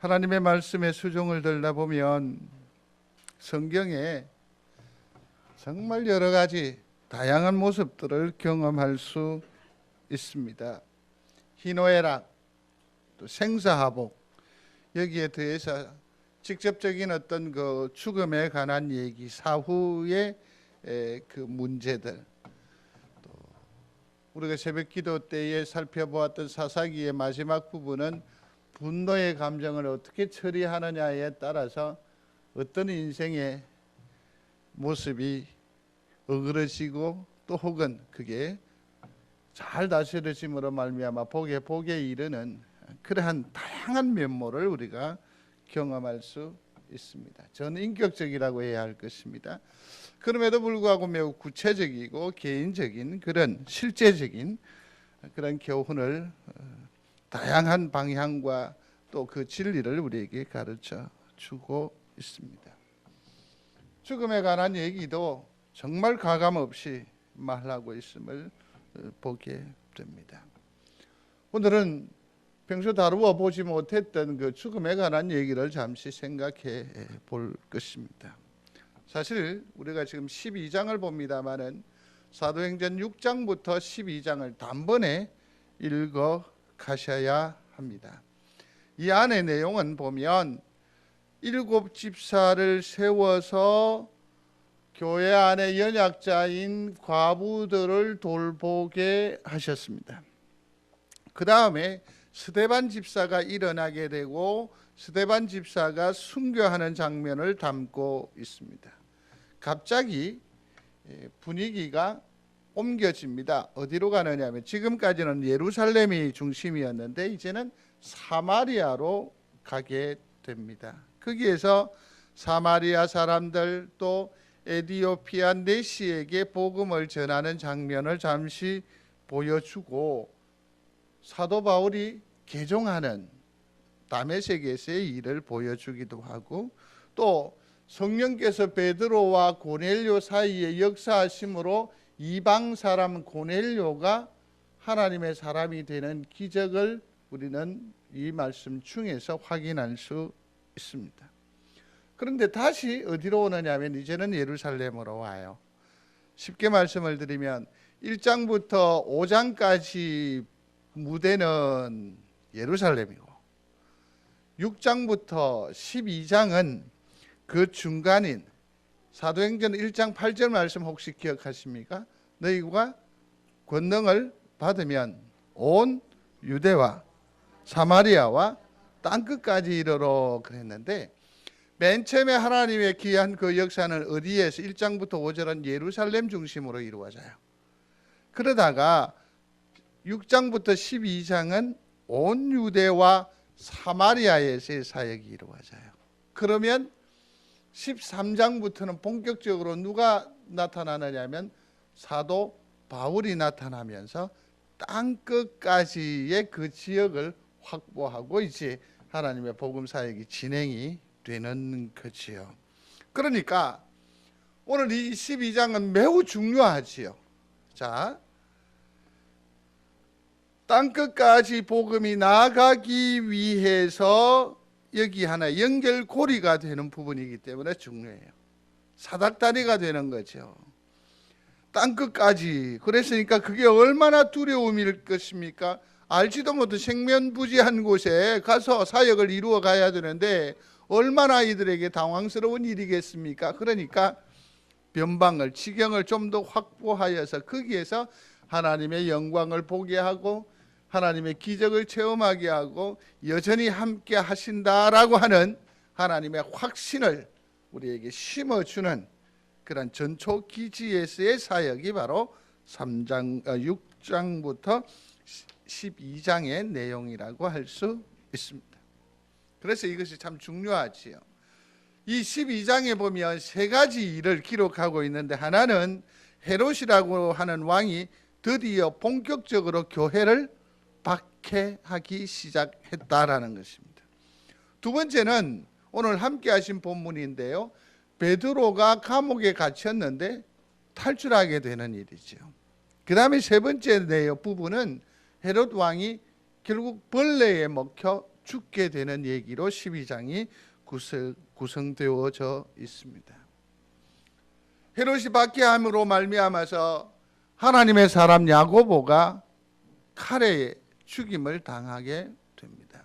하나님의 말씀의 수종을 들다 보면 성경에 정말 여러 가지 다양한 모습들을 경험할 수 있습니다. 희노애락, 또 생사하복, 여기에 더해서 직접적인 어떤 그 죽음에 관한 얘기, 사후의 그 문제들, 또 우리가 새벽기도 때에 살펴보았던 사사기의 마지막 부분은 분노의 감정을 어떻게 처리하느냐에 따라서 어떤 인생의 모습이 어그러지고 또 혹은 그게 잘 다스려짐으로 말미암아 복에 이르는 그러한 다양한 면모를 우리가 경험할 수 있습니다. 전인격적이라고 해야 할 것입니다. 그럼에도 불구하고 매우 구체적이고 개인적인 그런 실제적인 그런 교훈을 다양한 방향과 또 그 진리를 우리에게 가르쳐 주고 있습니다. 죽음에 관한 얘기도 정말 가감 없이 말하고 있음을 보게 됩니다. 오늘은 평소 다루어 보지 못했던 그 죽음에 관한 얘기를 잠시 생각해 볼 것입니다. 사실 우리가 지금 12장을 봅니다마는 사도행전 6장부터 12장을 단번에 읽어 가셔야 합니다. 이 안의 내용은 보면 7 집사를 세워서 교회 안에 연약자인 과부들을 돌보게 하셨습니다. 그 다음에 스데반 집사가 일어나게 되고 스데반 집사가 순교하는 장면을 담고 있습니다. 갑자기 분위기가 옮겨집니다. 어디로 가느냐 하면 지금까지는 예루살렘이 중심이었는데 이제는 사마리아로 가게 됩니다. 거기에서 사마리아 사람들 또 에디오피아 내시에게 복음을 전하는 장면을 잠시 보여주고 사도 바울이 개종하는 다메섹에서의 일을 보여주기도 하고 또 성령께서 베드로와 고넬료 사이에 역사하심으로 이방 사람 고넬료가 하나님의 사람이 되는 기적을 우리는 이 말씀 중에서 확인할 수 있습니다. 그런데 다시 어디로 오느냐 하면 이제는 예루살렘으로 와요. 쉽게 말씀을 드리면 1장부터 5장까지 무대는 예루살렘이고 6장부터 12장은 그 중간인 사도행전 1장 8절 말씀 혹시 기억하십니까? 너희가 권능을 받으면 온 유대와 사마리아와 땅끝까지 이르러 그랬는데 맨 처음에 하나님의 귀한 그 역사는 어디에서 1장부터 5절은 예루살렘 중심으로 이루어져요. 그러다가 6장부터 12장은 온 유대와 사마리아에서의 사역이 이루어져요. 그러면 13장부터는 본격적으로 누가 나타나느냐면 사도 바울이 나타나면서 땅끝까지의 그 지역을 확보하고 이제 하나님의 복음 사역이 진행이 되는 거지요. 그러니까 오늘 이 12장은 매우 중요하지요. 자, 땅끝까지 복음이 나가기 위해서 여기 하나 연결고리가 되는 부분이기 때문에 중요해요. 사닥다리가 되는 거죠. 땅끝까지. 그랬으니까 그게 얼마나 두려움일 것입니까? 알지도 못한 생면부지한 곳에 가서 사역을 이루어 가야 되는데 얼마나 이들에게 당황스러운 일이겠습니까? 그러니까 변방을 지경을 좀 더 확보하여서 거기에서 하나님의 영광을 보게 하고 하나님의 기적을 체험하게 하고 여전히 함께 하신다라고 하는 하나님의 확신을 우리에게 심어주는 그런 전초 기지에서의 사역이 바로 6장부터 12장의 내용이라고 할 수 있습니다. 그래서 이것이 참 중요하지요. 이 12장에 보면 세 가지 일을 기록하고 있는데 하나는 헤롯이라고 하는 왕이 드디어 본격적으로 교회를 박해하기 시작했다라는 것입니다. 두 번째는 오늘 함께 하신 본문인데요. 베드로가 감옥에 갇혔는데 탈출하게 되는 일이죠. 그 다음에 세 번째 부분은 헤롯 왕이 결국 벌레에 먹혀 죽게 되는 얘기로 12장이 구성되어져 있습니다. 헤롯이 박해함으로 말미암아서 하나님의 사람 야고보가 칼에 죽임을 당하게 됩니다.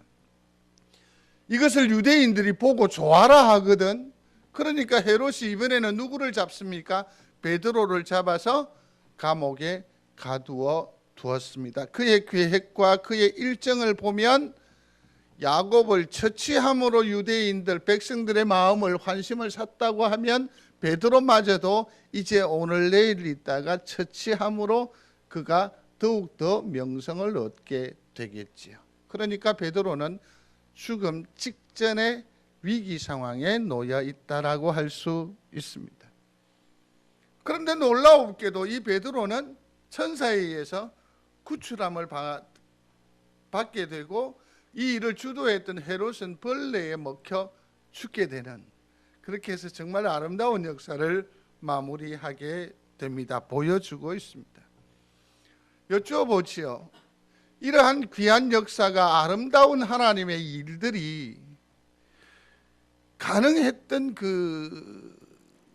이것을 유대인들이 보고 좋아라 하거든. 그러니까 헤롯이 이번에는 누구를 잡습니까? 베드로를 잡아서 감옥에 가두어 두었습니다. 그의 계획과 그의 일정을 보면 야곱을 처치함으로 유대인들 백성들의 마음을 환심을 샀다고 하면 베드로마저도 이제 오늘 내일 있다가 처치함으로 그가 더욱더 명성을 얻게 되겠지요. 그러니까 베드로는 죽음 직전의 위기 상황에 놓여 있다라고 할 수 있습니다. 그런데 놀라웠게도 이 베드로는 천사에 의해서 구출함을 받게 되고 이 일을 주도했던 헤롯은 벌레에 먹혀 죽게 되는, 그렇게 해서 정말 아름다운 역사를 마무리하게 됩니다. 보여주고 있습니다. 여쭤보지요. 이러한 귀한 역사가, 아름다운 하나님의 일들이 가능했던 그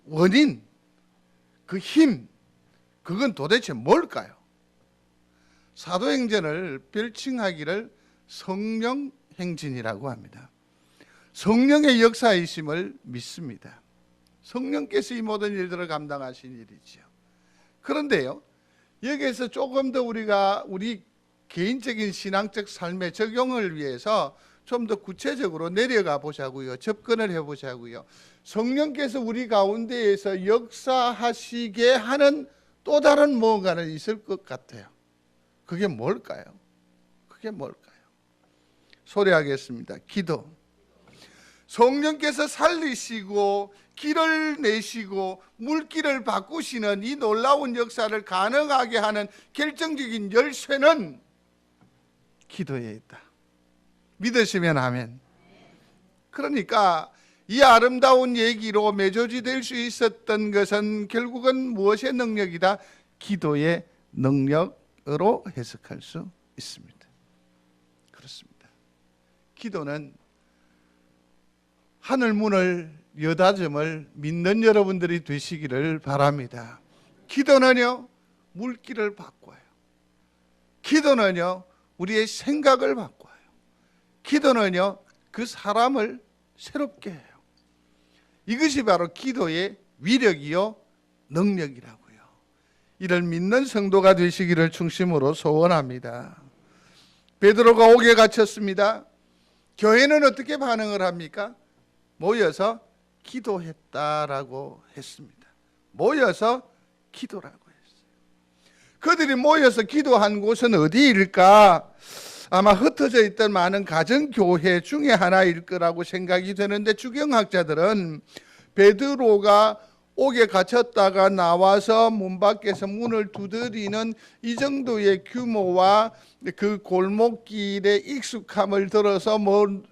원인, 그 힘, 그건 도대체 뭘까요? 사도행전을 별칭하기를 성령 행진이라고 합니다. 성령의 역사이심을 믿습니다. 성령께서 이 모든 일들을 감당하신 일이지요. 그런데요, 여기에서 조금 더 우리가 우리 개인적인 신앙적 삶의 적용을 위해서 좀 더 구체적으로 내려가 보자고요. 접근을 해보자고요. 성령께서 우리 가운데에서 역사하시게 하는 또 다른 뭔가는 있을 것 같아요. 그게 뭘까요? 그게 뭘까요? 소리하겠습니다. 기도. 성령께서 살리시고 길을 내시고 물길을 바꾸시는 이 놀라운 역사를 가능하게 하는 결정적인 열쇠는 기도에 있다. 믿으시면 아멘. 그러니까 이 아름다운 얘기로 매조지 될 수 있었던 것은 결국은 무엇의 능력이다? 기도의 능력으로 해석할 수 있습니다. 그렇습니다. 기도는 하늘 문을 여닫음을 믿는 여러분들이 되시기를 바랍니다. 기도는요, 물길을 바꿔요. 기도는요, 우리의 생각을 바꿔요. 기도는요, 그 사람을 새롭게 해요. 이것이 바로 기도의 위력이요 능력이라고요. 이를 믿는 성도가 되시기를 중심으로 소원합니다. 베드로가 옥에 갇혔습니다. 교회는 어떻게 반응을 합니까? 모여서 기도했다라고 했습니다. 모여서 기도라고 했어요. 그들이 모여서 기도한 곳은 어디일까? 아마 흩어져 있던 많은 가정교회 중에 하나일 거라고 생각이 되는데, 주경학자들은 베드로가 옥에 gat혔다가 나와서 문 밖에서 문을 두드리는 이 정도의 규모와 그 골목길의 익숙함을 들어서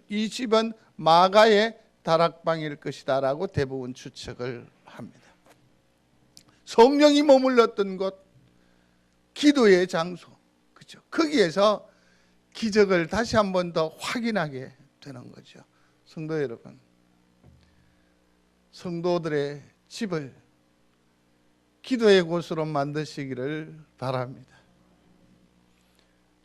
이 집은 마가의 다락방일 것이다 라고 대부분 추측을 합니다. 성령이 머물렀던 곳, 기도의 장소, 그렇죠? 거기에서 기적을 다시 한 번 더 확인하게 되는 거죠. 성도 여러분, 성도들의 집을 기도의 곳으로 만드시기를 바랍니다.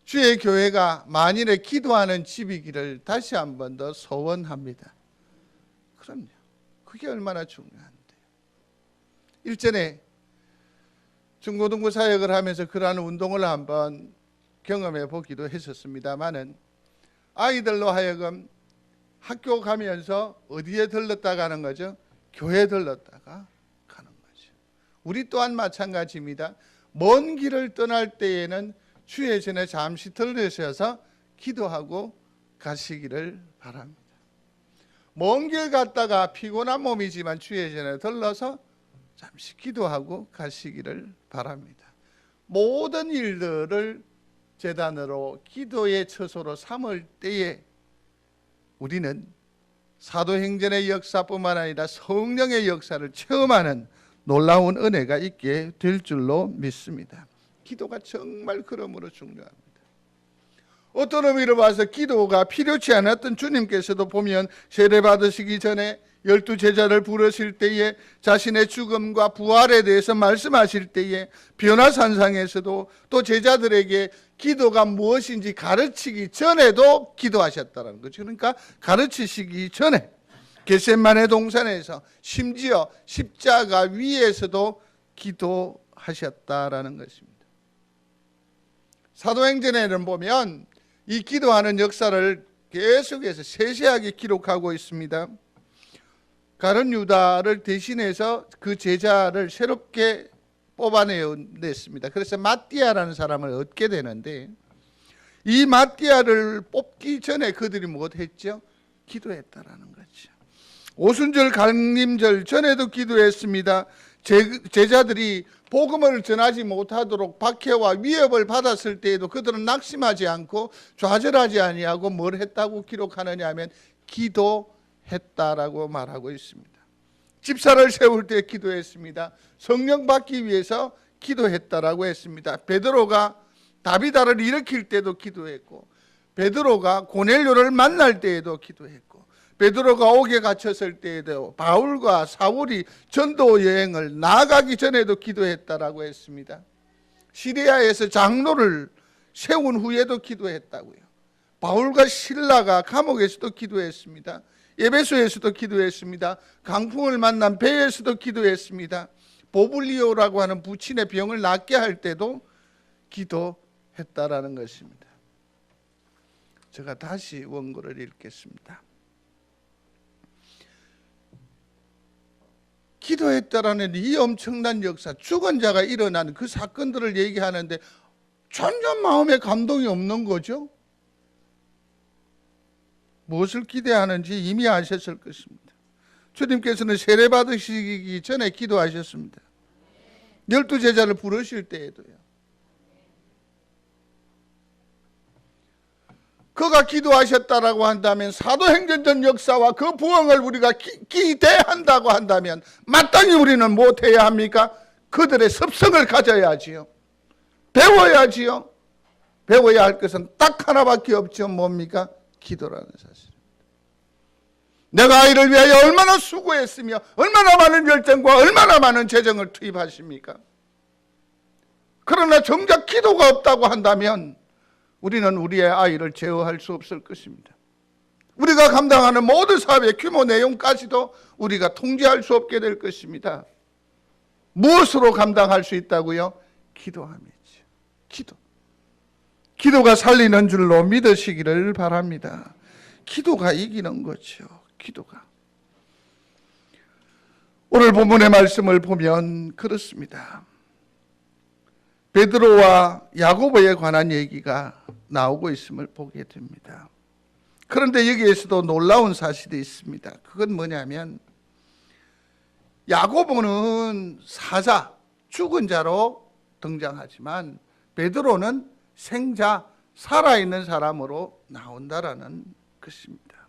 주의 교회가 만일에 기도하는 집이기를 다시 한 번 더 소원합니다. 그럼요. 그게 얼마나 중요한데요. 일전에 중고등부 사역을 하면서 그러한 운동을 한번 경험해 보기도 했었습니다마는, 아이들로 하여금 학교 가면서 어디에 들렀다 가는 거죠? 교회 들렀다가 가는 거죠. 우리 또한 마찬가지입니다. 먼 길을 떠날 때에는 주의 전에 잠시 들르셔서 기도하고 가시기를 바랍니다. 먼 길 갔다가 피곤한 몸이지만 주의 전에 들러서 잠시 기도하고 가시기를 바랍니다. 모든 일들을 제단으로 기도의 처소로 삼을 때에 우리는 사도행전의 역사뿐만 아니라 성령의 역사를 체험하는 놀라운 은혜가 있게 될 줄로 믿습니다. 기도가 정말 그러므로 중요합니다. 어떤 의미로 봐서 기도가 필요치 않았던 주님께서도 보면 세례 받으시기 전에 12 제자를 부르실 때에 자신의 죽음과 부활에 대해서 말씀하실 때에 변화산상에서도 또 제자들에게 기도가 무엇인지 가르치기 전에도 기도하셨다는 거죠. 그러니까 가르치시기 전에 겟세마네 동산에서 심지어 십자가 위에서도 기도하셨다라는 것입니다. 사도행전에는 보면 이 기도하는 역사를 계속해서 세세하게 기록하고 있습니다. 가룟 유다를 대신해서 그 제자를 새롭게 뽑아냈습니다. 그래서 마띠아라는 사람을 얻게 되는데, 이 마띠아를 뽑기 전에 그들이 무엇했죠? 기도했다라는 거죠. 오순절 강림절 전에도 기도했습니다. 제자들이 복음을 전하지 못하도록 박해와 위협을 받았을 때에도 그들은 낙심하지 않고 좌절하지 아니하고 뭘 했다고 기록하느냐 하면 기도했다라고 말하고 있습니다. 집사를 세울 때 기도했습니다. 성령 받기 위해서 기도했다라고 했습니다. 베드로가 다비다를 일으킬 때도 기도했고, 베드로가 고넬료를 만날 때에도 기도했고, 베드로가 옥에 갇혔을 때에도 바울과 사울이 전도 여행을 나아가기 전에도 기도했다라고 했습니다. 시리아에서 장로를 세운 후에도 기도했다고요. 바울과 실라가 감옥에서도 기도했습니다. 에베소에서도 기도했습니다. 강풍을 만난 배에서도 기도했습니다. 보블리오라고 하는 부친의 병을 낫게 할 때도 기도했다라는 것입니다. 제가 다시 원고를 읽겠습니다. 기도했다라는 이 엄청난 역사, 죽은 자가 일어난 그 사건들을 얘기하는데 전혀 마음에 감동이 없는 거죠. 무엇을 기대하는지 이미 아셨을 것입니다. 주님께서는 세례 받으시기 전에 기도하셨습니다. 12 제자를 부르실 때에도요. 그가 기도하셨다라고 한다면 사도행전전 역사와 그 부흥을 우리가 기대한다고 한다면 마땅히 우리는 무엇해야 합니까? 그들의 습성을 가져야지요. 배워야지요. 배워야 할 것은 딱 하나밖에 없죠. 뭡니까? 기도라는 사실입니다. 내가 아이를 위하여 얼마나 수고했으며 얼마나 많은 열정과 얼마나 많은 재정을 투입하십니까? 그러나 정작 기도가 없다고 한다면 우리는 우리의 아이를 제어할 수 없을 것입니다. 우리가 감당하는 모든 사업의 규모 내용까지도 우리가 통제할 수 없게 될 것입니다. 무엇으로 감당할 수 있다고요? 기도함이죠. 기도가 살리는 줄로 믿으시기를 바랍니다. 기도가 이기는 거죠. 기도가. 오늘 본문의 말씀을 보면 그렇습니다. 베드로와 야고보에 관한 얘기가 나오고 있음을 보게 됩니다. 그런데 여기에서도 놀라운 사실이 있습니다. 그건 뭐냐면 야고보는 사자, 죽은 자로 등장하지만 베드로는 생자, 살아있는 사람으로 나온다라는 것입니다.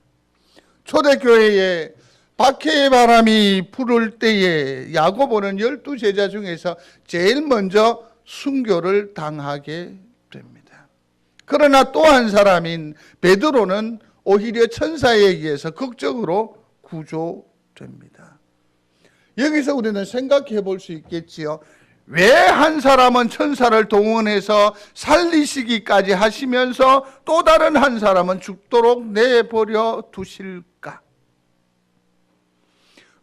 초대교회에 박해의 바람이 불을 때에 야고보는 12 제자 중에서 제일 먼저 순교를 당하게 됩니다. 그러나 또 한 사람인 베드로는 오히려 천사에 의해서 극적으로 구조됩니다. 여기서 우리는 생각해 볼 수 있겠지요. 왜 한 사람은 천사를 동원해서 살리시기까지 하시면서 또 다른 한 사람은 죽도록 내버려 두실까?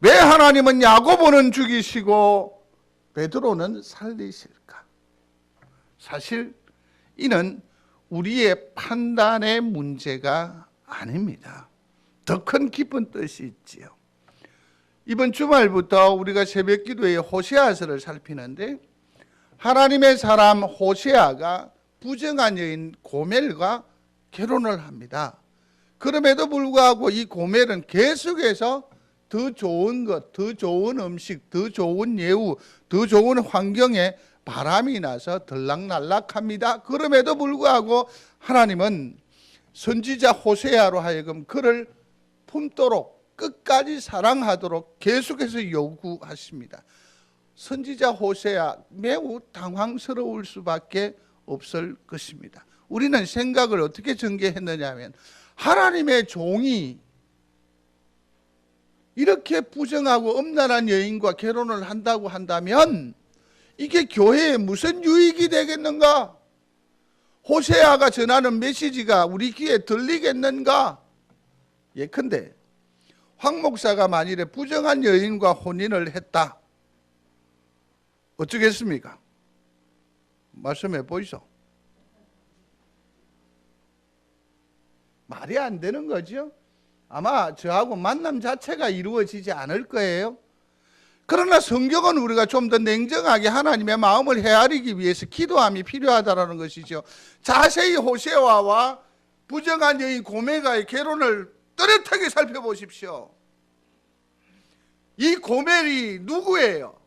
왜 하나님은 야고보는 죽이시고 베드로는 살리실까? 사실 이는 우리의 판단의 문제가 아닙니다. 더 큰 깊은 뜻이 있지요. 이번 주말부터 우리가 새벽 기도에 호세아서를 살피는데 하나님의 사람 호세아가 부정한 여인 고멜과 결혼을 합니다. 그럼에도 불구하고 이 고멜은 계속해서 더 좋은 것, 더 좋은 음식, 더 좋은 예우, 더 좋은 환경에 바람이 나서 들락날락합니다. 그럼에도 불구하고 하나님은 선지자 호세아로 하여금 그를 품도록 끝까지 사랑하도록 계속해서 요구하십니다. 선지자 호세아 매우 당황스러울 수밖에 없을 것입니다. 우리는 생각을 어떻게 전개했느냐 하면, 하나님의 종이 이렇게 부정하고 엄란한 여인과 결혼을 한다고 한다면 이게 교회에 무슨 유익이 되겠는가? 호세아가 전하는 메시지가 우리 귀에 들리겠는가? 예컨대 황 목사가 만일에 부정한 여인과 혼인을 했다, 어쩌겠습니까? 말씀해 보이소. 말이 안 되는 거죠. 아마 저하고 만남 자체가 이루어지지 않을 거예요. 그러나 성경은 우리가 좀 더 냉정하게 하나님의 마음을 헤아리기 위해서 기도함이 필요하다는 것이죠. 자세히 호세아와 부정한 여인 고멜과의 결혼을 뚜렷하게 살펴보십시오. 이 고멜이 누구예요?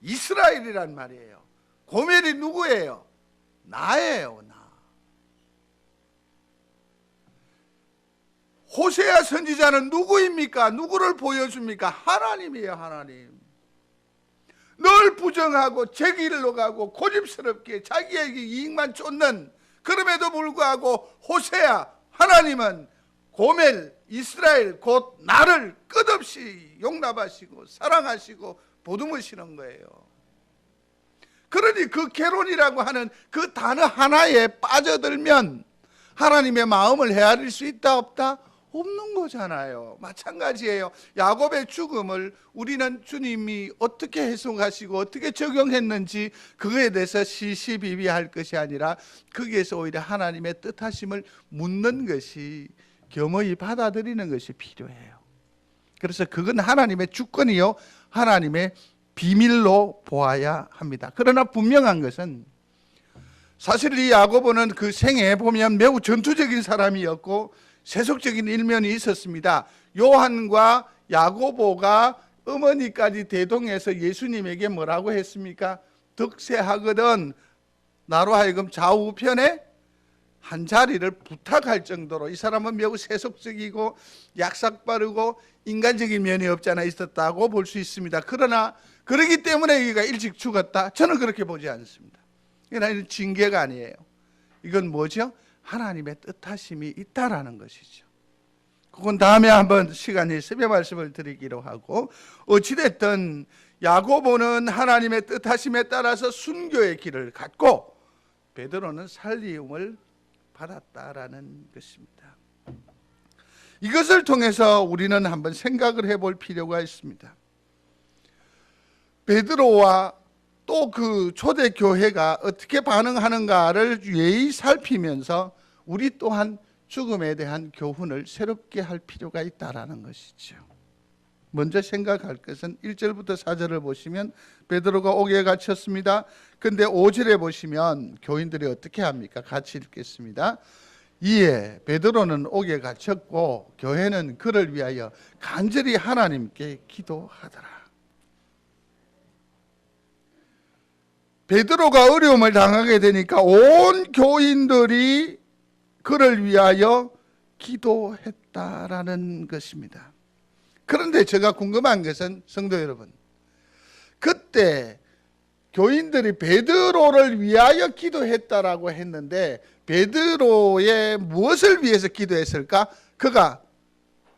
이스라엘이란 말이에요. 고멜이 누구예요? 나예요, 나. 호세아 선지자는 누구입니까? 누구를 보여줍니까? 하나님이에요, 하나님. 늘 부정하고 제 길로 가고 고집스럽게 자기에게 이익만 쫓는, 그럼에도 불구하고 호세아, 하나님은 고멜, 이스라엘 곧 나를 끝없이 용납하시고 사랑하시고 보듬으시는 거예요. 그러니 그 결혼이라고 하는 그 단어 하나에 빠져들면 하나님의 마음을 헤아릴 수 있다 없다? 없는 거잖아요. 마찬가지예요. 야곱의 죽음을 우리는 주님이 어떻게 해석하시고 어떻게 적용했는지 그거에 대해서 시시비비할 것이 아니라 거기에서 오히려 하나님의 뜻하심을 묻는 것이, 겸허히 받아들이는 것이 필요해요. 그래서 그건 하나님의 주권이요, 하나님의 비밀로 보아야 합니다. 그러나 분명한 것은 사실 이 야고보는 그 생에 보면 매우 전투적인 사람이었고 세속적인 일면이 있었습니다. 요한과 야고보가 어머니까지 대동해서 예수님에게 뭐라고 했습니까? 득세하거든 나로 하여금 좌우편에 한 자리를 부탁할 정도로 이 사람은 매우 세속적이고 약삭빠르고 인간적인 면이 없잖아 있었다고 볼 수 있습니다. 그러나 그러기 때문에 그가 일찍 죽었다? 저는 그렇게 보지 않습니다. 이건 징계가 아니에요. 이건 뭐죠? 하나님의 뜻하심이 있다라는 것이죠. 그건 다음에 한번 시간이 있으면 말씀을 드리기로 하고, 어찌됐든 야고보는 하나님의 뜻하심에 따라서 순교의 길을 갔고 베드로는 살리움을 받았다라는 것입니다. 이것을 통해서 우리는 한번 생각을 해볼 필요가 있습니다. 베드로와 또 그 초대교회가 어떻게 반응하는가를 예의 살피면서 우리 또한 죽음에 대한 교훈을 새롭게 할 필요가 있다라는 것이죠. 먼저 생각할 것은 1절부터 4절을 보시면 베드로가 옥에 갇혔습니다. 근데 5절에 보시면 교인들이 어떻게 합니까? 같이 읽겠습니다. 이에 베드로는 옥에 갇혔고 교회는 그를 위하여 간절히 하나님께 기도하더라. 베드로가 어려움을 당하게 되니까 온 교인들이 그를 위하여 기도했다라는 것입니다. 그런데 제가 궁금한 것은 성도 여러분, 그때 교인들이 베드로를 위하여 기도했다라고 했는데 베드로의 무엇을 위해서 기도했을까? 그가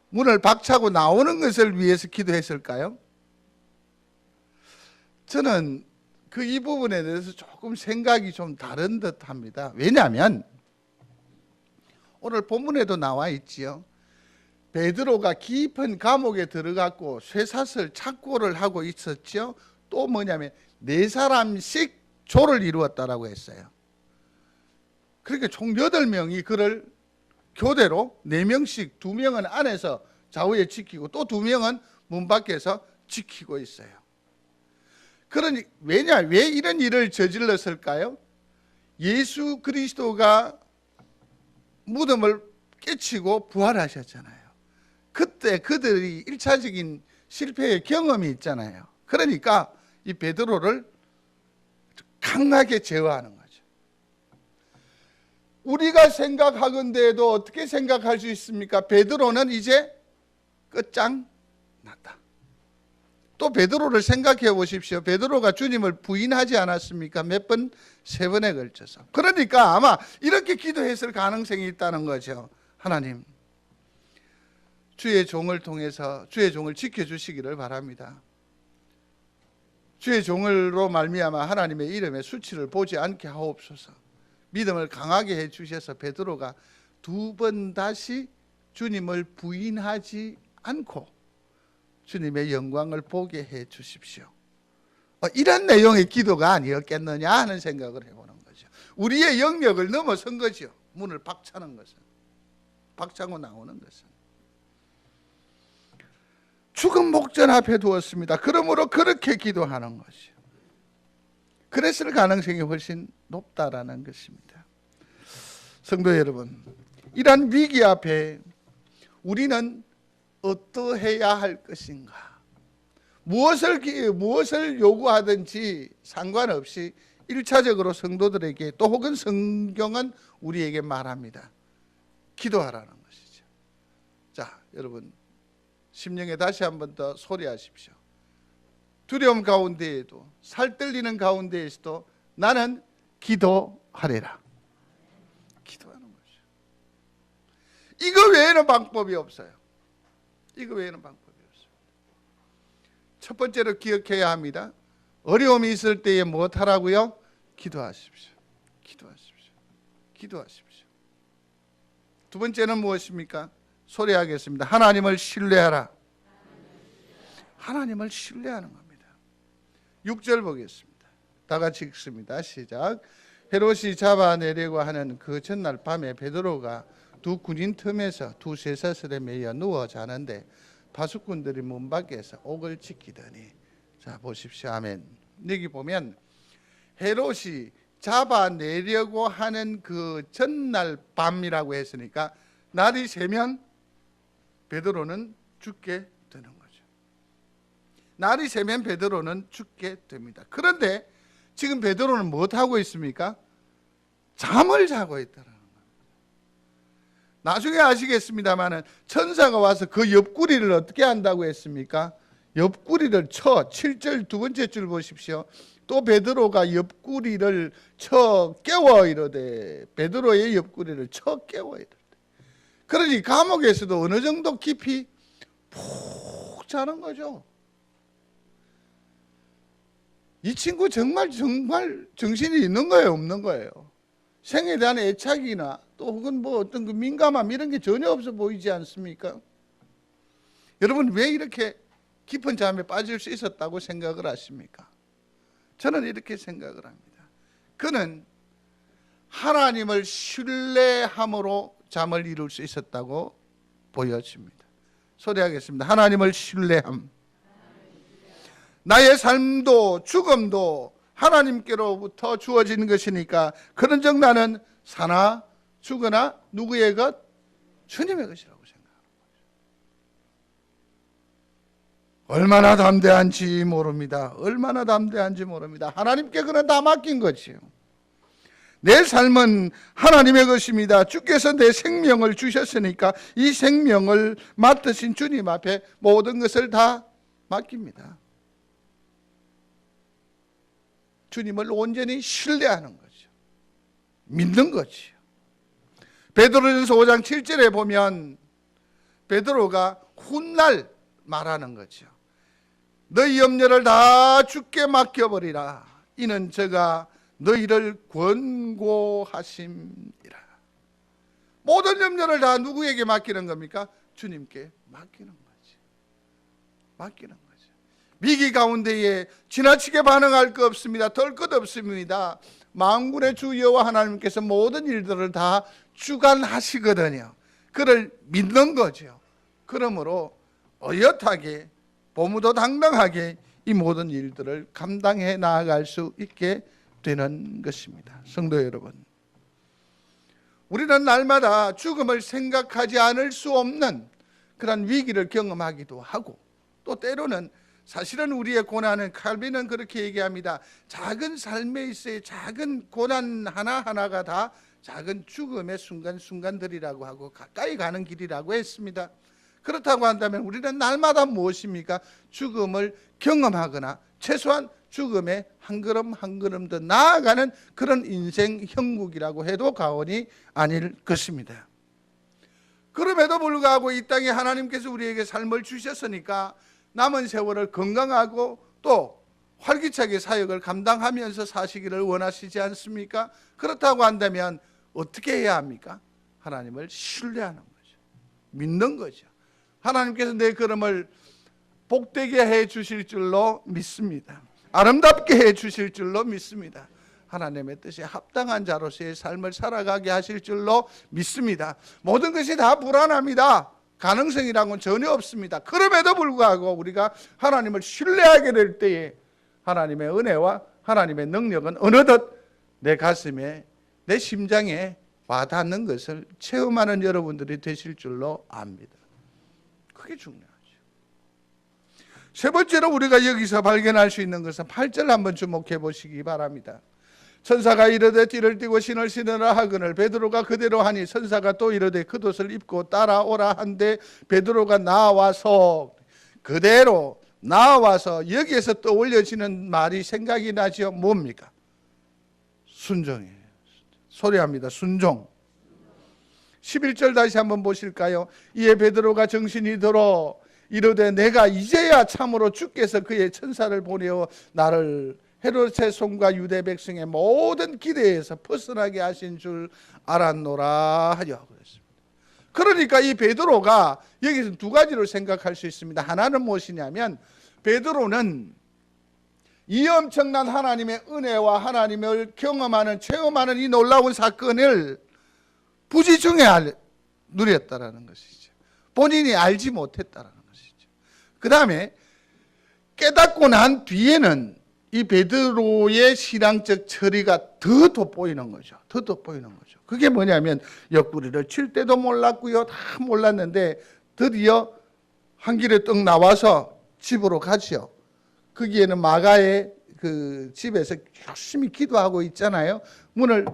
문을 박차고 나오는 것을 위해서 기도했을까요? 저는 이 부분에 대해서 조금 생각이 좀 다른 듯 합니다. 왜냐하면 오늘 본문에도 나와 있지요. 베드로가 깊은 감옥에 들어갔고 쇠사슬 착고를 하고 있었죠. 또 뭐냐면 4사람씩 조를 이루었다라고 했어요. 그러니까 총 8명이 그를 교대로 4명씩 2명은 안에서 좌우에 지키고 또 2명은 문 밖에서 지키고 있어요. 그러니 왜 이런 일을 저질렀을까요? 예수 그리스도가 무덤을 깨치고 부활하셨잖아요. 그때 그들이 1차적인 실패의 경험이 있잖아요. 그러니까 이 베드로를 강하게 제어하는 거죠. 우리가 생각하건대도 어떻게 생각할 수 있습니까? 베드로는 이제 끝장났다. 또 베드로를 생각해 보십시오. 베드로가 주님을 부인하지 않았습니까? 몇 번? 3번에 걸쳐서. 그러니까 아마 이렇게 기도했을 가능성이 있다는 거죠. 하나님, 주의 종을 통해서 주의 종을 지켜주시기를 바랍니다. 주의 종을로 말미암아 하나님의 이름의 수치를 보지 않게 하옵소서. 믿음을 강하게 해주셔서 베드로가 2번 다시 주님을 부인하지 않고 주님의 영광을 보게 해 주십시오. 이런 내용의 기도가 아니었겠느냐 하는 생각을 해보는 거죠. 우리의 영역을 넘어선 거죠. 문을 박차는 것은, 박차고 나오는 것은. 죽은 목전 앞에 두었습니다. 그러므로 그렇게 기도하는 것이요. 그랬을 가능성이 훨씬 높다라는 것입니다. 성도 여러분, 이러한 위기 앞에 우리는 어떠해야 할 것인가? 무엇을 요구하든지 상관없이 1차적으로 성도들에게, 또 혹은 성경은 우리에게 말합니다. 기도하라는 것이죠. 자, 여러분, 심령에 다시 한 번 더 소리하십시오. 두려움 가운데에도, 살떨리는 가운데에서도 나는 기도하리라. 기도하는 거죠. 이거 외에는 방법이 없어요. 이거 외에는 방법이 없어요. 첫 번째로 기억해야 합니다. 어려움이 있을 때에 무엇하라고요? 기도하십시오. 기도하십시오. 기도하십시오. 두 번째는 무엇입니까? 소리하겠습니다. 하나님을 신뢰하라. 하나님을 신뢰하는 겁니다. 6절 보겠습니다. 다 같이 읽습니다. 시작. 헤롯이 잡아내려고 하는 그 전날 밤에 베드로가 두 군인 틈에서 두세 사슬에 매여 누워 자는데 파수꾼들이 문 밖에서 옥을 지키더니, 자 보십시오. 아멘. 여기 보면 헤롯이 잡아내려고 하는 그 전날 밤이라고 했으니까 날이 새면 베드로는 죽게 되는 거죠. 날이 새면 베드로는 죽게 됩니다. 그런데 지금 베드로는 무엇하고 있습니까? 잠을 자고 있다는 겁니다. 나중에 아시겠습니다만 천사가 와서 그 옆구리를 어떻게 한다고 했습니까? 옆구리를 쳐. 7절 두 번째 줄 보십시오. 또 베드로가 옆구리를 쳐 깨워 이르되, 베드로의 옆구리를 쳐 깨워 이르되. 그러니 감옥에서도 어느 정도 깊이 푹 자는 거죠. 이 친구 정말 정신이 있는 거예요, 없는 거예요? 생에 대한 애착이나 또 혹은 뭐 어떤 그 민감함 이런 게 전혀 없어 보이지 않습니까? 여러분, 왜 이렇게 깊은 잠에 빠질 수 있었다고 생각을 하십니까? 저는 이렇게 생각을 합니다. 그는 하나님을 신뢰함으로 잠을 이룰 수 있었다고 보여집니다. 소리하겠습니다. 하나님을 신뢰함. 나의 삶도 죽음도 하나님께로부터 주어진 것이니까 그런즉 나는 사나 죽으나 누구의 것? 주님의 것이라고 생각합니다. 얼마나 담대한지 모릅니다. 얼마나 담대한지 모릅니다. 하나님께 그는 다 맡긴 거지요. 내 삶은 하나님의 것입니다. 주께서 내 생명을 주셨으니까 이 생명을 맡으신 주님 앞에 모든 것을 다 맡깁니다. 주님을 온전히 신뢰하는 거죠. 믿는 거지요. 베드로전서 5장 7절에 보면 베드로가 훗날 말하는 거죠. 너희 염려를 다 주께 맡겨버리라. 이는 저가 너희를 권고하심이라. 모든 염려를 다 누구에게 맡기는 겁니까? 주님께 맡기는 거지. 맡기는 거죠. 위기 가운데에 지나치게 반응할 거 없습니다. 덜 것 없습니다. 만군의 주 여호와 하나님께서 모든 일들을 다 주관하시거든요. 그를 믿는 거죠. 그러므로 어엿하게 보무도 당당하게 이 모든 일들을 감당해 나아갈 수 있게 되는 것입니다. 성도 여러분, 우리는 날마다 죽음을 생각하지 않을 수 없는 그런 위기를 경험하기도 하고, 또 때로는 사실은 우리의 고난은, 칼빈은 그렇게 얘기합니다. 작은 삶에 있어의 작은 고난 하나하나가 다 작은 죽음의 순간순간들이라고 하고 가까이 가는 길이라고 했습니다. 그렇다고 한다면 우리는 날마다 무엇입니까? 죽음을 경험하거나 최소한 죽음에 한 걸음 한 걸음 더 나아가는 그런 인생 형국이라고 해도 과언이 아닐 것입니다. 그럼에도 불구하고 이 땅에 하나님께서 우리에게 삶을 주셨으니까 남은 세월을 건강하고 또 활기차게 사역을 감당하면서 사시기를 원하시지 않습니까? 그렇다고 한다면 어떻게 해야 합니까? 하나님을 신뢰하는 거죠. 믿는 거죠. 하나님께서 내 걸음을 복되게 해 주실 줄로 믿습니다. 아름답게 해 주실 줄로 믿습니다. 하나님의 뜻에 합당한 자로서의 삶을 살아가게 하실 줄로 믿습니다. 모든 것이 다 불안합니다. 가능성이라고는 전혀 없습니다. 그럼에도 불구하고 우리가 하나님을 신뢰하게 될 때에 하나님의 은혜와 하나님의 능력은 어느덧 내 가슴에, 내 심장에 와닿는 것을 체험하는 여러분들이 되실 줄로 압니다. 그게 중요하죠. 세 번째로 우리가 여기서 발견할 수 있는 것은 8절 한번 주목해 보시기 바랍니다. 천사가 이르되 띠를 띠고 신을 신으라 하거늘 베드로가 그대로 하니 천사가 또 이르되 겉옷을 입고 따라오라 한데 베드로가 나와서 그대로 나와서 여기에서 떠올려지는 말이 생각이 나죠. 뭡니까? 순종이에요. 소리합니다. 순종. 11절 다시 한번 보실까요? 이에 베드로가 정신이 들어 이르되 내가 이제야 참으로 주께서 그의 천사를 보내어 나를 헤롯의 손과 유대 백성의 모든 기대에서 벗어나게 하신 줄 알았노라 하여 그랬습니다. 그러니까 이 베드로가 여기서 두 가지로 생각할 수 있습니다. 하나는 무엇이냐면 베드로는 이 엄청난 하나님의 은혜와 하나님을 경험하는 체험하는 이 놀라운 사건을 부지중에 누렸다라는 것이죠. 본인이 알지 못했다라는 것이죠. 그 다음에 깨닫고 난 뒤에는 이 베드로의 신앙적 처리가 더 돋보이는 거죠. 더 돋보이는 거죠. 그게 뭐냐면 옆구리를 칠 때도 몰랐고요. 다 몰랐는데 드디어 한 길에 떡 나와서 집으로 가죠. 거기에는 마가의 그 집에서 열심히 기도하고 있잖아요. 문을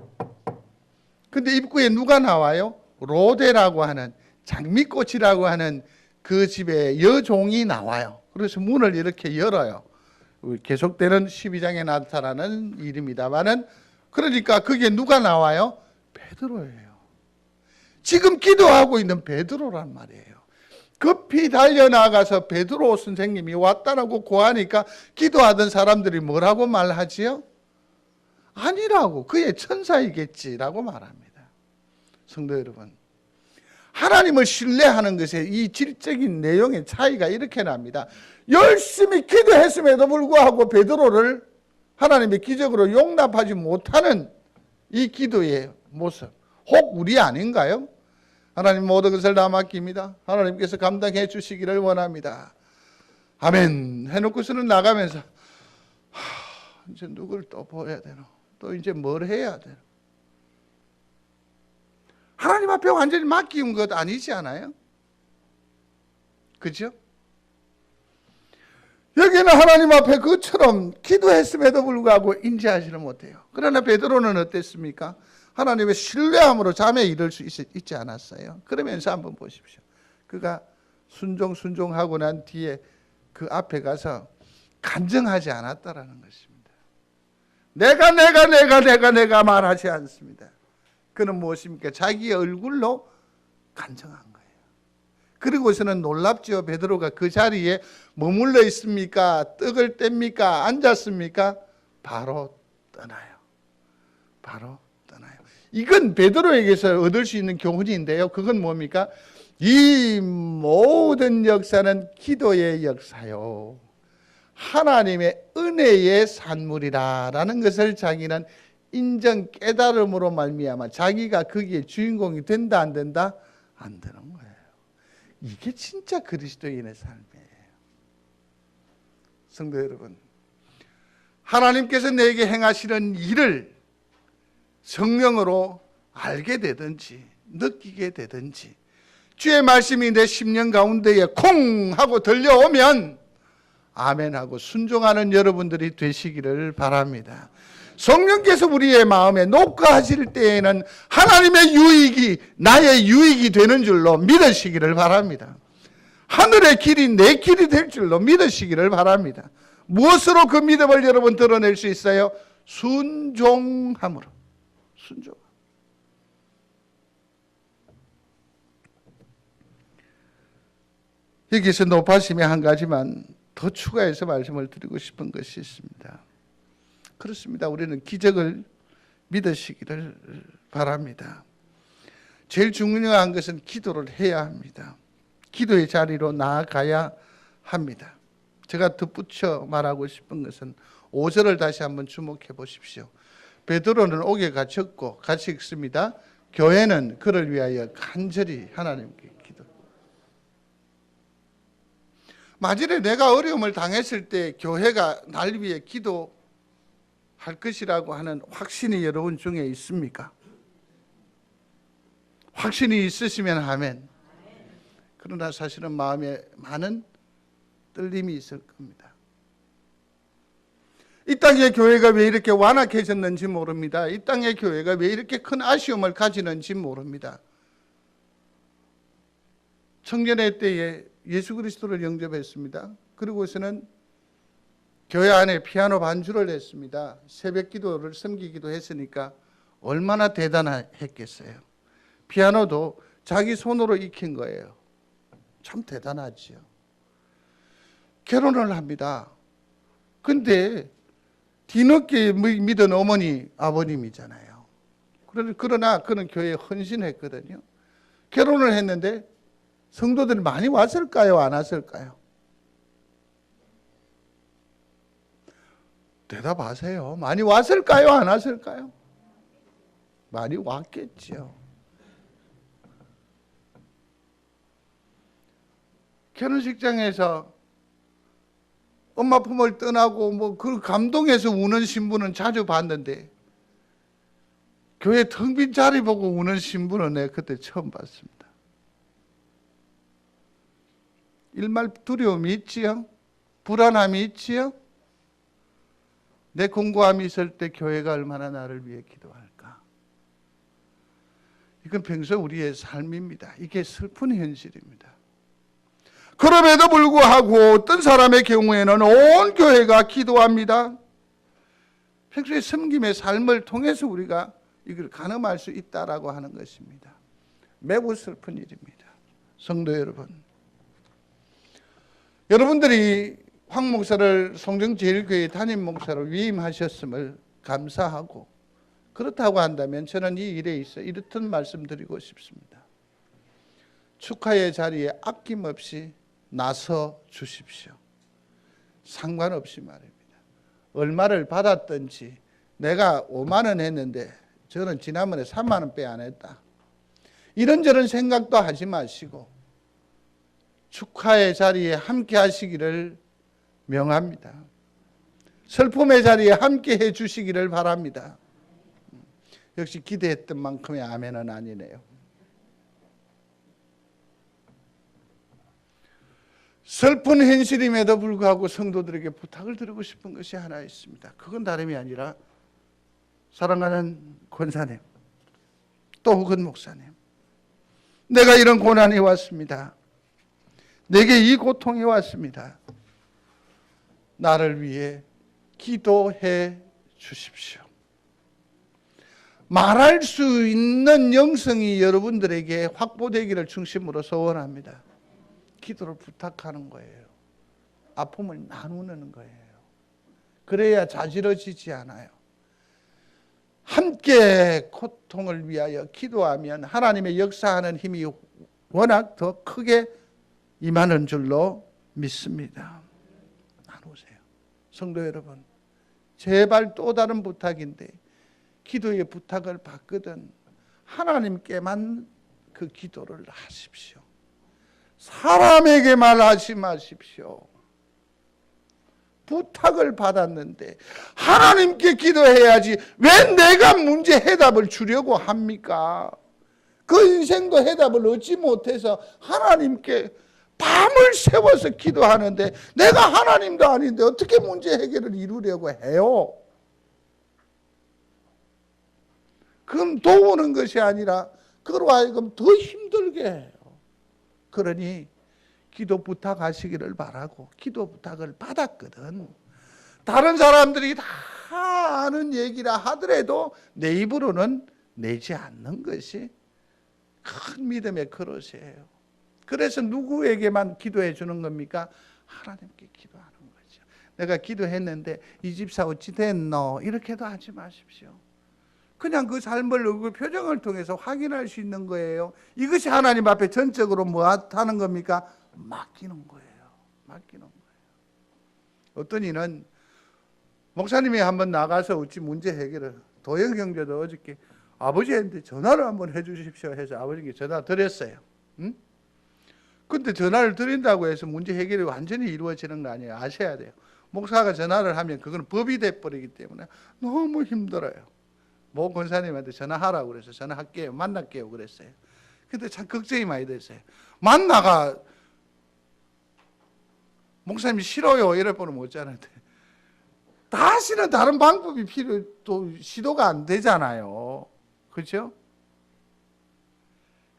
근데 입구에 누가 나와요? 로데라고 하는 장미꽃이라고 하는 그 집에 여종이 나와요. 그래서 문을 이렇게 열어요. 계속되는 12장에 나타나는 일입니다만은 그러니까 그게 누가 나와요? 베드로예요. 지금 기도하고 있는 베드로란 말이에요. 급히 달려나가서 베드로 선생님이 왔다라고 고하니까 기도하던 사람들이 뭐라고 말하지요? 아니라고, 그의 천사이겠지라고 말합니다. 성도 여러분, 하나님을 신뢰하는 것에 이 질적인 내용의 차이가 이렇게 납니다. 열심히 기도했음에도 불구하고 베드로를 하나님의 기적으로 용납하지 못하는 이 기도의 모습, 혹 우리 아닌가요? 하나님 모든 것을 다 맡깁니다. 하나님께서 감당해 주시기를 원합니다. 아멘 해놓고서는 나가면서 이제 누굴 또 보여야 되나? 또 이제 뭘 해야 되나? 하나님 앞에 완전히 맡긴 것 아니지 않아요? 그죠? 여기는 하나님 앞에 그처럼 기도했음에도 불구하고 인지하지는 못해요. 그러나 베드로는 어땠습니까? 하나님의 신뢰함으로 잠에 이를 수 있지 않았어요. 그러면서 한번 보십시오. 그가 순종하고 난 뒤에 그 앞에 가서 간증하지 않았다라는 것입니다. 내가 말하지 않습니다. 그는 무엇입니까? 자기의 얼굴로 간증한 거예요. 그리고서는 놀랍죠. 베드로가 그 자리에 머물러 있습니까? 떡을 뗍니까? 앉았습니까? 바로 떠나요. 바로 떠나요. 이건 베드로에게서 얻을 수 있는 교훈인데요. 그건 뭡니까? 이 모든 역사는 기도의 역사요. 하나님의 은혜의 산물이라는 것을 자기는 인정 깨달음으로 말미암아 자기가 거기에 주인공이 된다 안 된다? 안 되는 거예요. 이게 진짜 그리스도인의 삶이에요. 성도 여러분, 하나님께서 내게 행하시는 일을 성령으로 알게 되든지 느끼게 되든지 주의 말씀이 내 심령 가운데에 콩 하고 들려오면 아멘하고 순종하는 여러분들이 되시기를 바랍니다. 성령께서 우리의 마음에 녹아하실 때에는 하나님의 유익이 나의 유익이 되는 줄로 믿으시기를 바랍니다. 하늘의 길이 내 길이 될 줄로 믿으시기를 바랍니다. 무엇으로 그 믿음을 여러분 드러낼 수 있어요? 순종함으로. 순종. 여기서 높아심이 한 가지만 더 추가해서 말씀을 드리고 싶은 것이 있습니다. 그렇습니다. 우리는 기적을 믿으시기를 바랍니다. 제일 중요한 것은 기도를 해야 합니다. 기도의 자리로 나아가야 합니다. 제가 덧붙여 말하고 싶은 것은 5절을 다시 한번 주목해 보십시오. 베드로는 옥에 갇혔고 같이 읽습니다. 교회는 그를 위하여 간절히 하나님께 기도. 만일에 내가 어려움을 당했을 때 교회가 날 위해 기도할 것이라고 하는 확신이 여러분 중에 있습니까? 확신이 있으시면 아멘. 그러나 사실은 마음에 많은 떨림이 있을 겁니다. 이 땅의 교회가 왜 이렇게 완악해졌는지 모릅니다. 이 땅의 교회가 왜 이렇게 큰 아쉬움을 가지는지 모릅니다. 청년의 때에 예수 그리스도를 영접했습니다. 그리고서는 교회 안에 피아노 반주를 했습니다. 새벽 기도를 섬기기도 했으니까 얼마나 대단했겠어요. 피아노도 자기 손으로 익힌 거예요. 참 대단하지요. 결혼을 합니다. 근데 뒤늦게 믿은 어머니, 아버님이잖아요. 그러나 그는 교회에 헌신했거든요. 결혼을 했는데 성도들이 많이 왔을까요? 안 왔을까요? 대답하세요. 많이 왔을까요? 안 왔을까요? 많이 왔겠죠. 결혼식장에서 엄마 품을 떠나고 그 감동해서 우는 신부는 자주 봤는데 교회 텅 빈 자리 보고 우는 신부는 내가 그때 처음 봤습니다. 일말 두려움이 있지요? 불안함이 있지요? 내 공고함이 있을 때 교회가 얼마나 나를 위해 기도할까? 이건 평소 우리의 삶입니다. 이게 슬픈 현실입니다. 그럼에도 불구하고 어떤 사람의 경우에는 온 교회가 기도합니다. 평소에 섬김의 삶을 통해서 우리가 이걸 가늠할 수 있다라고 하는 것입니다. 매우 슬픈 일입니다. 성도 여러분, 여러분들이 황 목사를 송정제일교회 담임 목사로 위임하셨음을 감사하고, 그렇다고 한다면 저는 이 일에 있어 이렇듯 말씀드리고 싶습니다. 축하의 자리에 아낌없이 나서 주십시오. 상관없이 말입니다. 얼마를 받았든지, 내가 5만 원 했는데 저는 지난번에 3만 원 빼 안 했다, 이런저런 생각도 하지 마시고 축하의 자리에 함께 하시기를 명합니다. 슬픔의 자리에 함께 해 주시기를 바랍니다. 역시 기대했던 만큼의 아멘은 아니네요. 슬픈 현실임에도 불구하고 성도들에게 부탁을 드리고 싶은 것이 하나 있습니다. 그건 다름이 아니라 사랑하는 권사님, 또 혹은 목사님, 내가 이런 고난이 왔습니다. 내게 이 고통이 왔습니다. 나를 위해 기도해 주십시오. 말할 수 있는 영성이 여러분들에게 확보되기를 중심으로 소원합니다. 기도를 부탁하는 거예요. 아픔을 나누는 거예요. 그래야 자지러지지 않아요. 함께 고통을 위하여 기도하면 하나님의 역사하는 힘이 워낙 더 크게 임하는 줄로 믿습니다. 나누세요. 성도 여러분, 제발 또 다른 부탁인데, 기도의 부탁을 받거든 하나님께만 그 기도를 하십시오. 사람에게 말하지 마십시오. 부탁을 받았는데 하나님께 기도해야지 왜 내가 문제 해답을 주려고 합니까? 그 인생도 해답을 얻지 못해서 하나님께 밤을 새워서 기도하는데 내가 하나님도 아닌데 어떻게 문제 해결을 이루려고 해요? 그럼 도우는 것이 아니라 그로 하여금 더 힘들게 해요. 그러니 기도 부탁하시기를 바라고 기도 부탁을 받았거든. 다른 사람들이 다 아는 얘기라 하더라도 내 입으로는 내지 않는 것이 큰 믿음의 그릇이에요. 그래서 누구에게만 기도해 주는 겁니까? 하나님께 기도하는 거죠. 내가 기도했는데 이 집사 어찌 됐노? 이렇게도 하지 마십시오. 그냥 그 삶을 그 표정을 통해서 확인할 수 있는 거예요. 이것이 하나님 앞에 전적으로 뭐 하는 겁니까? 맡기는 거예요. 맡기는 거예요. 어떤 이는 목사님이 한번 나가서 어찌 문제 해결을, 도영 형제도 어저께 아버지한테 전화를 한번 해 주십시오 해서 아버지께 전화 드렸어요. 응? 근데 전화를 드린다고 해서 문제 해결이 완전히 이루어지는 거 아니에요. 아셔야 돼요. 목사가 전화를 하면 그건 법이 돼버리기 때문에 너무 힘들어요. 모 권사님한테 전화하라고 그래서 전화할게요. 만날게요 그랬어요. 근데 참 걱정이 많이 됐어요. 만나가 목사님이 싫어요 이럴 뻔은 못 자는데 다시는 다른 방법이 또 시도가 안 되잖아요. 그렇죠?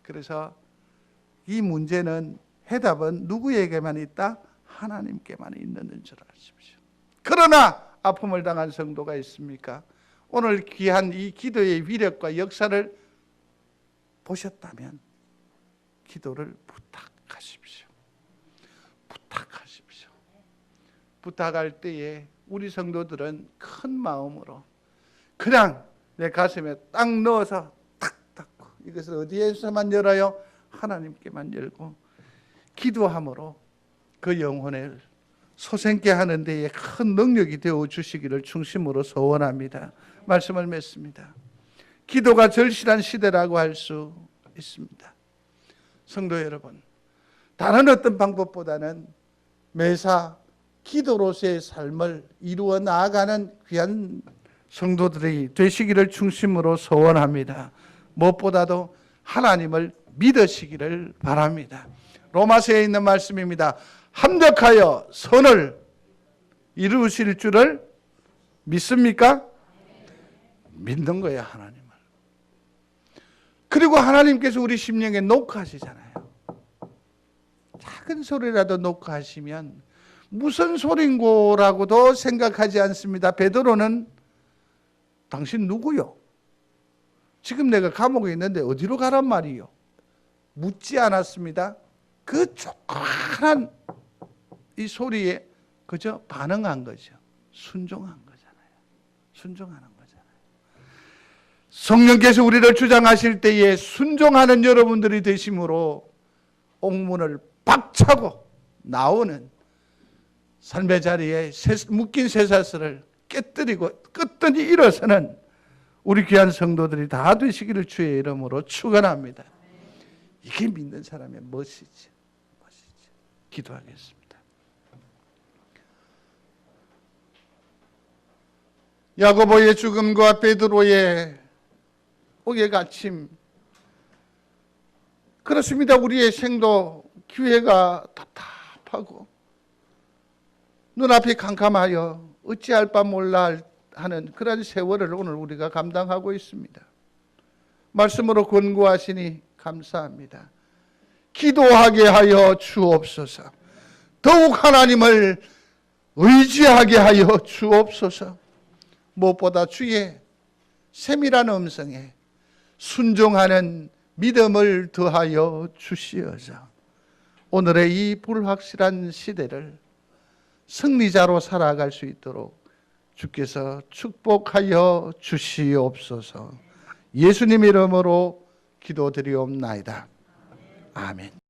그래서 이 문제는 해답은 누구에게만 있다? 하나님께만 있는 줄 아십시오. 그러나 아픔을 당한 성도가 있습니까? 오늘 귀한 이 기도의 위력과 역사를 보셨다면 기도를 부탁하십시오. 부탁하십시오. 부탁할 때에 우리 성도들은 큰 마음으로 그냥 내 가슴에 딱 넣어서 탁 닫고, 이것을 어디에서만 열어요? 하나님께만 열고 기도함으로 그 영혼을 소생케 하는 데에 큰 능력이 되어 주시기를 중심으로 소원합니다. 말씀을 맺습니다. 기도가 절실한 시대라고 할 수 있습니다. 성도 여러분, 다른 어떤 방법보다는 매사 기도로서의 삶을 이루어 나아가는 귀한 성도들이 되시기를 중심으로 소원합니다. 무엇보다도 하나님을 믿으시기를 바랍니다. 로마서에 있는 말씀입니다. 합력하여 선을 이루실 줄을 믿습니까? 믿는 거예요, 하나님을. 그리고 하나님께서 우리 심령에 녹화하시잖아요. 작은 소리라도 녹화하시면 무슨 소린고라고도 생각하지 않습니다. 베드로는 당신 누구요? 지금 내가 감옥에 있는데 어디로 가란 말이요? 묻지 않았습니다. 그 조그만 이 소리에 그저 반응한 거죠. 순종한 거잖아요. 순종하는 거잖아요. 성령께서 우리를 주장하실 때에 순종하는 여러분들이 되심으로 옥문을 박차고 나오는 삶의 자리에 묶인 쇠사슬을 깨뜨리고 끝든지 일어서는 우리 귀한 성도들이 다 되시기를 주의 이름으로 축원합니다. 이게 믿는 사람의 멋이지. 기도하겠습니다. 야고보의 죽음과 베드로의 옥의 갇힘, 그렇습니다. 우리의 생도 기회가 답답하고 눈앞이 캄캄하여 어찌할 바 몰라 하는 그런 세월을 오늘 우리가 감당하고 있습니다. 말씀으로 권고하시니 감사합니다. 기도하게 하여 주옵소서. 더욱 하나님을 의지하게 하여 주옵소서. 무엇보다 주의 세밀한 음성에 순종하는 믿음을 더하여 주시어서 오늘의 이 불확실한 시대를 승리자로 살아갈 수 있도록 주께서 축복하여 주시옵소서. 예수님 이름으로 기도드리옵나이다. 아멘.